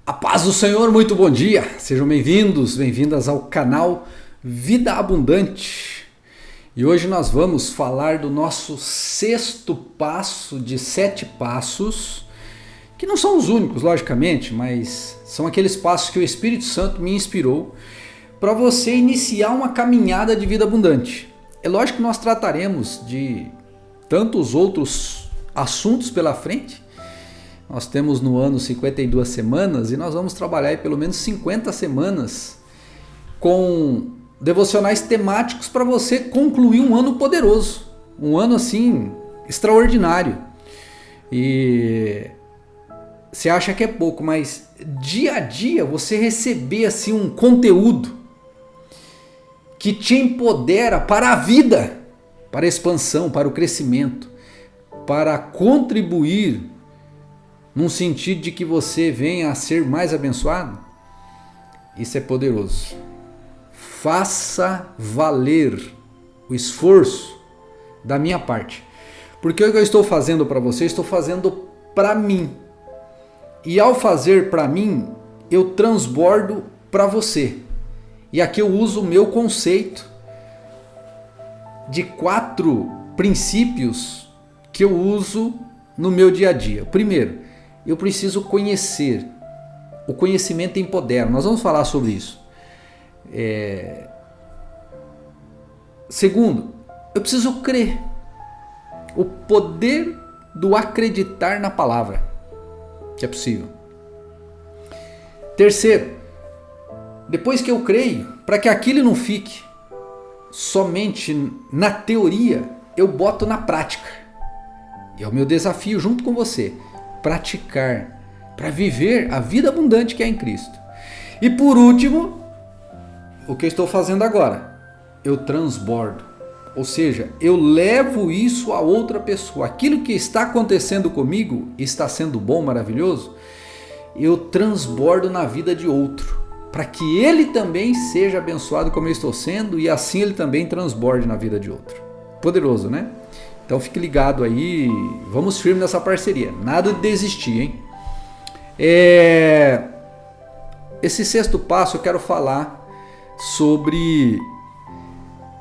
A paz do Senhor, muito bom dia. Sejam bem-vindos, bem-vindas ao canal Vida Abundante. E hoje nós vamos falar do nosso sexto passo de 7 passos, que não são os únicos, logicamente, mas são aqueles passos que o Espírito Santo me inspirou para você iniciar uma caminhada de vida abundante. É lógico que nós trataremos de tantos outros assuntos pela frente. Nós temos no ano 52 semanas e nós vamos trabalhar aí pelo menos 50 semanas com devocionais temáticos para você concluir um ano poderoso, um ano assim extraordinário. E você acha que é pouco, mas dia a dia você receber assim um conteúdo que te empodera para a vida, para a expansão, para o crescimento, para contribuir num sentido de que você venha a ser mais abençoado, isso é poderoso. Faça valer o esforço da minha parte, porque o que eu estou fazendo para você, eu estou fazendo para mim, e ao fazer para mim, eu transbordo para você. E aqui eu uso o meu conceito de 4 princípios que eu uso no meu dia a dia. Primeiro, eu preciso conhecer. O conhecimento empodera. Nós vamos falar sobre isso. Segundo, eu preciso crer. O poder do acreditar na palavra, que é possível. Terceiro, depois que eu creio, para que aquilo não fique somente na teoria, eu boto na prática. E é o meu desafio junto com você. Praticar, para viver a vida abundante que é em Cristo. E por último, o que eu estou fazendo agora? Eu transbordo, ou seja, eu levo isso a outra pessoa. Aquilo que está acontecendo comigo, está sendo bom, maravilhoso, eu transbordo na vida de outro, para que ele também seja abençoado como eu estou sendo, e assim ele também transborde na vida de outro. Poderoso, né? Então fique ligado aí, vamos firme nessa parceria, nada de desistir, hein? Esse sexto passo eu quero falar sobre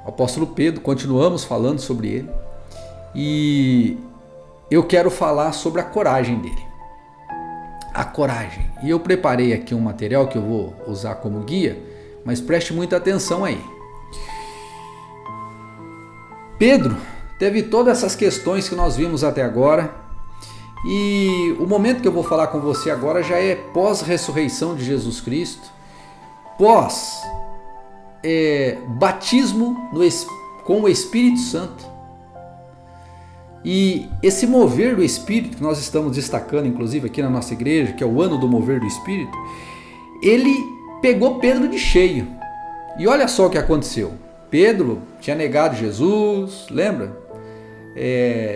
o apóstolo Pedro, continuamos falando sobre ele, e eu quero falar sobre a coragem dele. A coragem. E eu preparei aqui um material que eu vou usar como guia, mas preste muita atenção aí. Pedro teve todas essas questões que nós vimos até agora, e o momento que eu vou falar com você agora já é pós-ressurreição de Jesus Cristo, pós batismo com o Espírito Santo. E esse mover do Espírito que nós estamos destacando inclusive aqui na nossa igreja, que é o ano do mover do Espírito, ele pegou Pedro de cheio. E olha só o que aconteceu. Pedro tinha negado Jesus, lembra?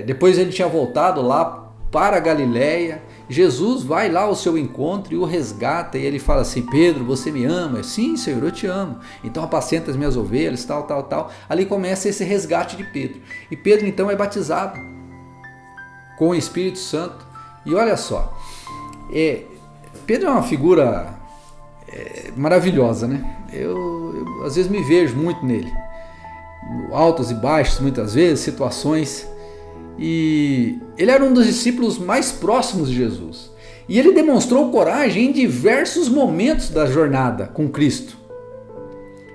Depois ele tinha voltado lá para a Galileia. Jesus vai lá ao seu encontro e o resgata, e ele fala assim: Pedro, você me ama? Sim, Senhor, eu te amo. Então apacenta as minhas ovelhas, tal. Ali começa esse resgate de Pedro. E Pedro então é batizado com o Espírito Santo. E olha só, Pedro é uma figura maravilhosa, né? Eu às vezes me vejo muito nele, altos e baixos muitas vezes, situações. E ele era um dos discípulos mais próximos de Jesus. E ele demonstrou coragem em diversos momentos da jornada com Cristo.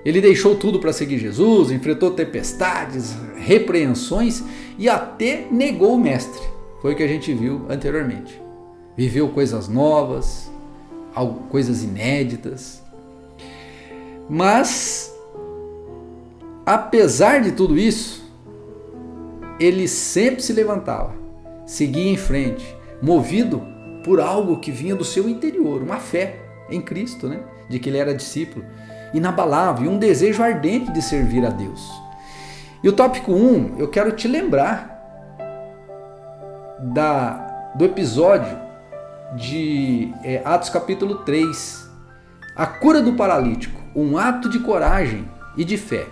Ele deixou tudo para seguir Jesus, enfrentou tempestades, repreensões e até negou o mestre. Foi o que a gente viu anteriormente. Viveu coisas novas, coisas inéditas. Mas, apesar de tudo isso, ele sempre se levantava, seguia em frente, movido por algo que vinha do seu interior, uma fé em Cristo, né? De que ele era discípulo, inabalável, e um desejo ardente de servir a Deus. E o tópico 1, eu quero te lembrar do episódio de Atos capítulo 3, a cura do paralítico, um ato de coragem e de fé.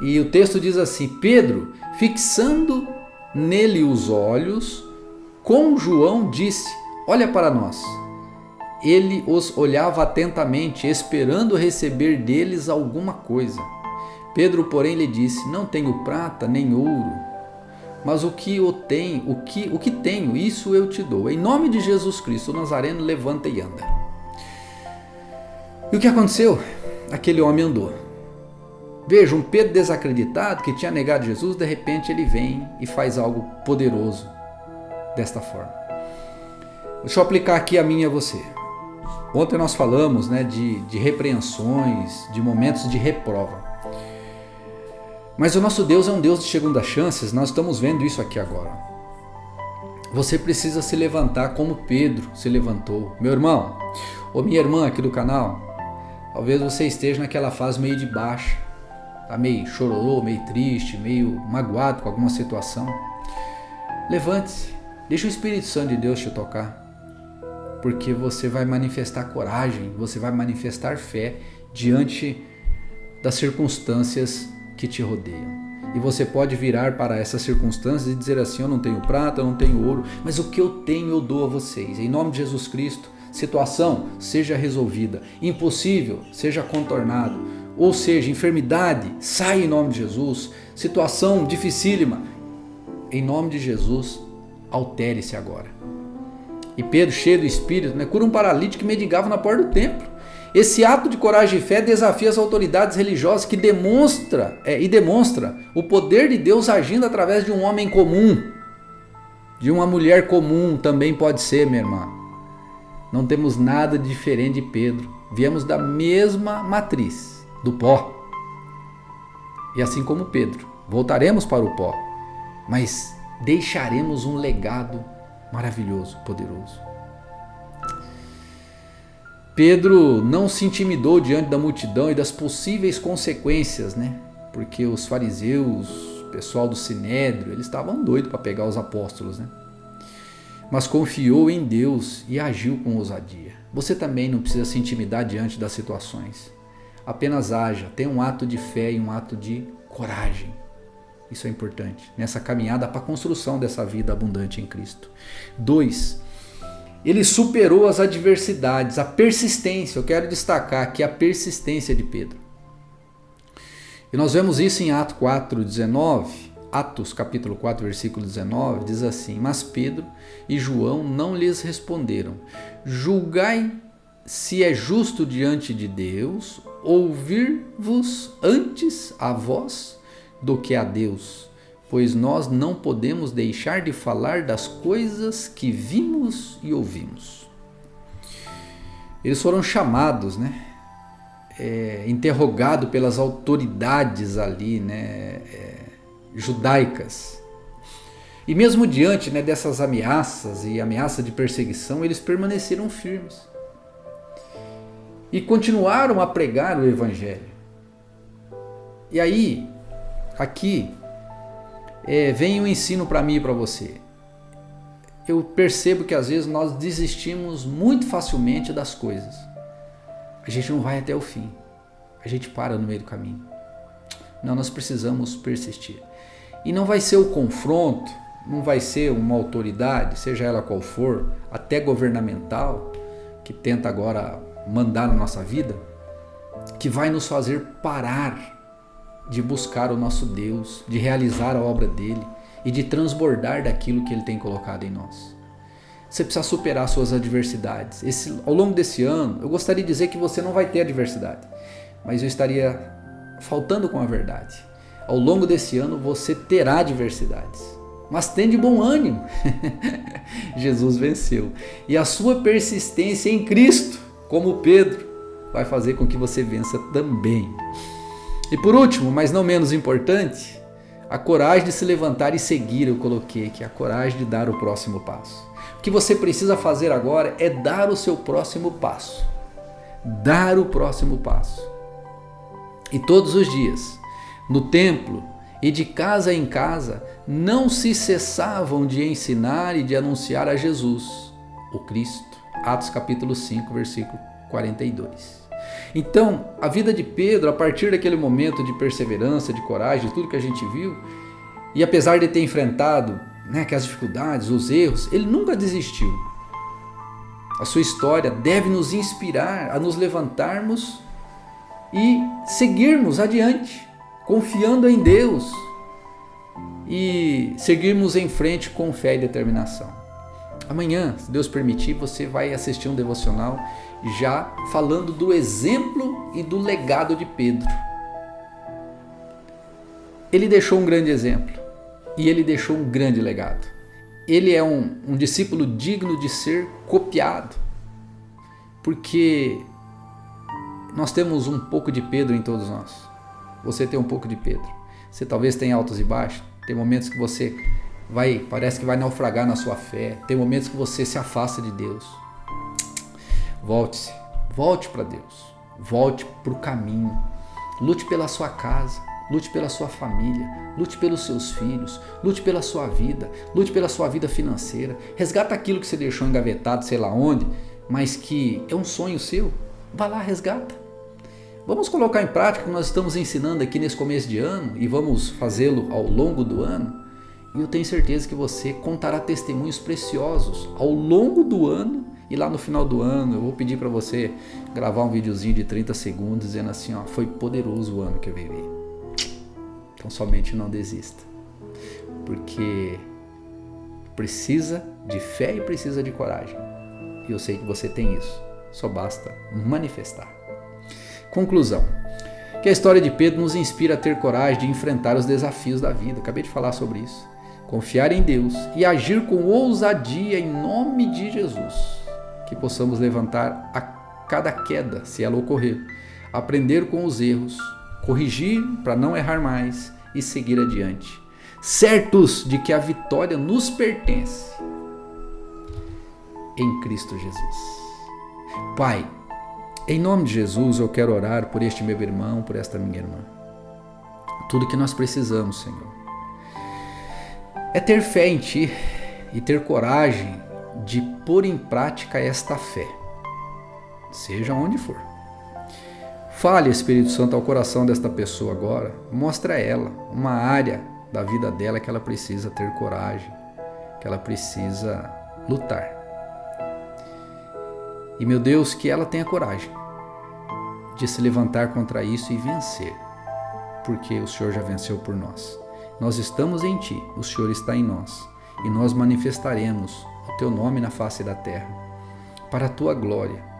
E o texto diz assim: Pedro, fixando nele os olhos, com João disse: olha para nós. ele os olhava atentamente, esperando receber deles alguma coisa. Pedro, porém, lhe disse: não tenho prata nem ouro, mas o que tenho, isso eu te dou. Em nome de Jesus Cristo, o Nazareno, levanta e anda. E o que aconteceu? Aquele homem andou. Veja, um Pedro desacreditado, que tinha negado Jesus, de repente ele vem e faz algo poderoso desta forma. Deixa eu aplicar aqui a mim e a você. Ontem nós falamos, né, de repreensões, de momentos de reprova. Mas o nosso Deus é um Deus de segundas chances, nós estamos vendo isso aqui agora. Você precisa se levantar como Pedro se levantou. Meu irmão, ou minha irmã aqui do canal, talvez você esteja naquela fase meio de baixa, tá meio chororô, meio triste, meio magoado com alguma situação. Levante-se, deixa o Espírito Santo de Deus te tocar, porque você vai manifestar coragem, você vai manifestar fé diante das circunstâncias que te rodeiam. E você pode virar para essas circunstâncias e dizer assim: eu não tenho prata, eu não tenho ouro, mas o que eu tenho eu dou a vocês. Em nome de Jesus Cristo, situação seja resolvida, impossível seja contornado, ou seja, enfermidade, sai em nome de Jesus, situação dificílima, em nome de Jesus, altere-se agora. E Pedro, cheio do Espírito, né, cura um paralítico que mendigava na porta do templo. Esse ato de coragem e fé desafia as autoridades religiosas que demonstra o poder de Deus agindo através de um homem comum, de uma mulher comum também pode ser, minha irmã. Não temos nada de diferente de Pedro. Viemos da mesma matriz, do pó. E assim como Pedro, voltaremos para o pó, mas deixaremos um legado maravilhoso, poderoso. Pedro não se intimidou diante da multidão e das possíveis consequências, né? Porque os fariseus, o pessoal do Sinédrio, eles estavam doidos para pegar os apóstolos, né? Mas confiou em Deus e agiu com ousadia. Você também não precisa se intimidar diante das situações. Apenas haja, tenha um ato de fé e um ato de coragem. Isso é importante nessa caminhada para a construção dessa vida abundante em Cristo. 2. Ele superou as adversidades, a persistência. Eu quero destacar aqui a persistência de Pedro. E nós vemos isso em Atos 4:19. Atos capítulo 4, versículo 19, diz assim: mas Pedro e João não lhes responderam: julgai se é justo diante de Deus ouvir-vos antes a vós do que a Deus, pois nós não podemos deixar de falar das coisas que vimos e ouvimos. Eles foram chamados, né? Interrogados pelas autoridades ali, né? Judaicas. E mesmo diante, né, dessas ameaças e ameaça de perseguição, eles permaneceram firmes e continuaram a pregar o Evangelho. E aí, aqui, vem um ensino para mim e para você. Eu percebo que às vezes nós desistimos muito facilmente das coisas. A gente não vai até o fim. A gente para no meio do caminho. Não, nós precisamos persistir. E não vai ser o confronto, não vai ser uma autoridade, seja ela qual for, até governamental, que tenta agora mandar na nossa vida, que vai nos fazer parar de buscar o nosso Deus, de realizar a obra dele e de transbordar daquilo que ele tem colocado em nós. Você precisa superar suas adversidades. Ao longo desse ano, eu gostaria de dizer que você não vai ter adversidade, mas eu estaria faltando com a verdade. Ao longo desse ano você terá adversidades, mas tem de bom ânimo. Jesus venceu. E a sua persistência em Cristo, como Pedro, vai fazer com que você vença também. E por último, mas não menos importante, a coragem de se levantar e seguir. Eu coloquei aqui a coragem de dar o próximo passo. O que você precisa fazer agora é dar o seu próximo passo. Dar o próximo passo. E todos os dias, no templo e de casa em casa, não se cessavam de ensinar e de anunciar a Jesus, o Cristo. Atos capítulo 5, versículo 42. Então, a vida de Pedro, a partir daquele momento de perseverança, de coragem, de tudo que a gente viu, e apesar de ter enfrentado, né, as dificuldades, os erros, ele nunca desistiu. a sua história deve nos inspirar a nos levantarmos e seguirmos adiante, confiando em Deus e seguirmos em frente com fé e determinação. Amanhã, se Deus permitir, você vai assistir um devocional já falando do exemplo e do legado de Pedro. Ele deixou um grande exemplo e ele deixou um grande legado. Ele é um discípulo digno de ser copiado, porque nós temos um pouco de Pedro em todos nós. Você tem um pouco de Pedro. Você talvez tenha altos e baixos. Tem momentos que você parece que vai naufragar na sua fé. Tem momentos que você se afasta de Deus. Volte para Deus. Volte para o caminho. Lute pela sua casa. Lute pela sua família, lute pelos seus filhos, lute pela sua vida, lute pela sua vida financeira. Resgata aquilo que você deixou engavetado, sei lá onde, mas que é um sonho seu. Vá lá, resgata. Vamos colocar em prática o que nós estamos ensinando aqui nesse começo de ano e vamos fazê-lo ao longo do ano. E eu tenho certeza que você contará testemunhos preciosos ao longo do ano. E lá no final do ano eu vou pedir para você gravar um videozinho de 30 segundos dizendo assim, ó, foi poderoso o ano que eu vivi. Então somente não desista, porque precisa de fé e precisa de coragem. E eu sei que você tem isso, só basta manifestar. Conclusão, que a história de Pedro nos inspira a ter coragem de enfrentar os desafios da vida. Acabei de falar sobre isso. Confiar em Deus e agir com ousadia em nome de Jesus. Que possamos levantar a cada queda, se ela ocorrer, aprender com os erros, corrigir para não errar mais e seguir adiante, certos de que a vitória nos pertence em Cristo Jesus. Pai, em nome de Jesus eu quero orar por este meu irmão, por esta minha irmã. Tudo que nós precisamos, Senhor, é ter fé em Ti e ter coragem de pôr em prática esta fé, seja onde for. Fale, Espírito Santo, ao coração desta pessoa agora. Mostra a ela uma área da vida dela que ela precisa ter coragem, que ela precisa lutar. E, meu Deus, que ela tenha coragem de se levantar contra isso e vencer, porque o Senhor já venceu por nós. Nós estamos em Ti, o Senhor está em nós, e nós manifestaremos o Teu nome na face da terra, para a Tua glória,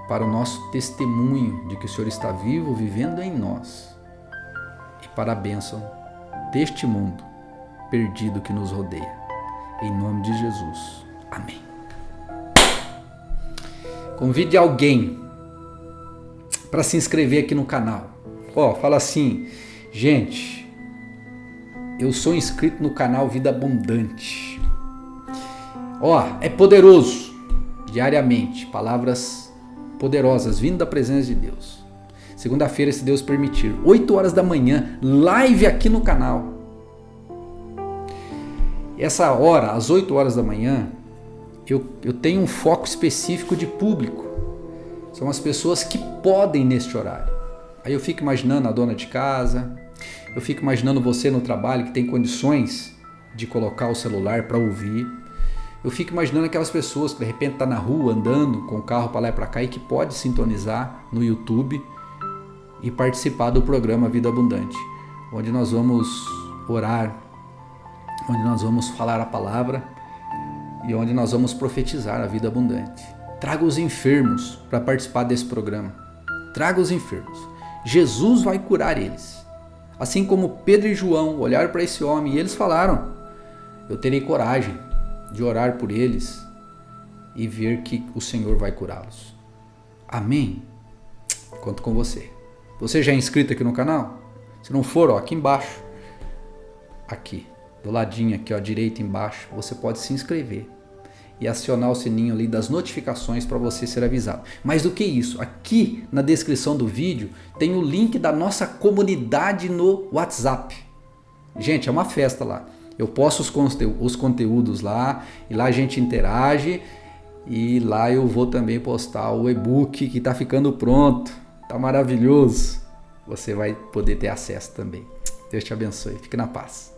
para o nosso testemunho de que o Senhor está vivo, vivendo em nós, e para a bênção deste mundo perdido que nos rodeia. Em nome de Jesus. Amém. Convide alguém para se inscrever aqui no canal. Fala assim, gente, eu sou inscrito no canal Vida Abundante. É poderoso, diariamente, palavras poderosas, vindo da presença de Deus. Segunda-feira, se Deus permitir, 8 horas da manhã, live aqui no canal. Essa hora, às 8 horas da manhã, eu tenho um foco específico de público. São as pessoas que podem neste horário. Aí eu fico imaginando a dona de casa, eu fico imaginando você no trabalho que tem condições de colocar o celular para ouvir. Eu fico imaginando aquelas pessoas que de repente estão na rua andando com o carro para lá e para cá e que pode sintonizar no YouTube e participar do programa Vida Abundante, onde nós vamos orar, onde nós vamos falar a palavra e onde nós vamos profetizar a vida abundante. Traga os enfermos para participar desse programa. Traga os enfermos. Jesus vai curar eles. Assim como Pedro e João olharam para esse homem e eles falaram, eu terei coragem de orar por eles e ver que o Senhor vai curá-los. Amém? Conto com você. Você já é inscrito aqui no canal? Se não for, aqui embaixo, aqui, do ladinho aqui, direito embaixo, você pode se inscrever e acionar o sininho ali das notificações para você ser avisado. Mais do que isso, aqui na descrição do vídeo tem o link da nossa comunidade no WhatsApp. Gente, é uma festa lá. Eu posto os conteúdos lá e lá a gente interage e lá eu vou também postar o e-book que está ficando pronto. Está maravilhoso. Você vai poder ter acesso também. Deus te abençoe. Fique na paz.